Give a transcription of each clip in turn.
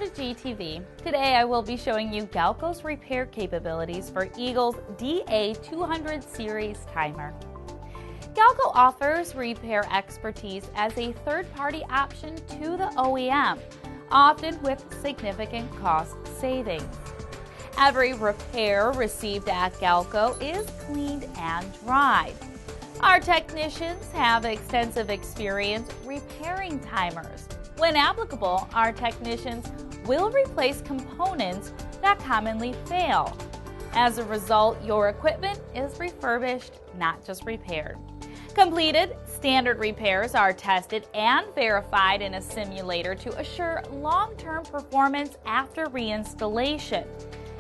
to GTV. Today I will be showing you Galco's repair capabilities for Eagle's DA200 series timer. Galco offers repair expertise as a third-party option to the OEM, often with significant cost savings. Every repair received at Galco is cleaned and dried. Our technicians have extensive experience repairing timers. When applicable, our technicians will replace components that commonly fail. As a result, your equipment is refurbished, not just repaired. Completed standard repairs are tested and verified in a simulator to assure long-term performance after reinstallation.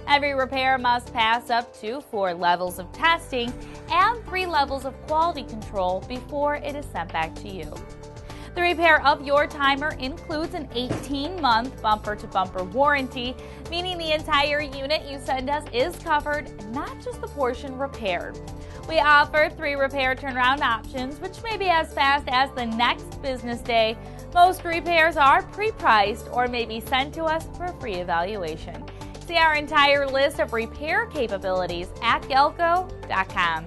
Every repair must pass up to 4 levels of testing and 3 levels of quality control before it is sent back to you. The repair of your timer includes an 18-month bumper-to-bumper warranty, meaning the entire unit you send us is covered, not just the portion repaired. We offer 3 repair turnaround options, which may be as fast as the next business day. Most repairs are pre-priced or may be sent to us for a free evaluation. See our entire list of repair capabilities at galco.com.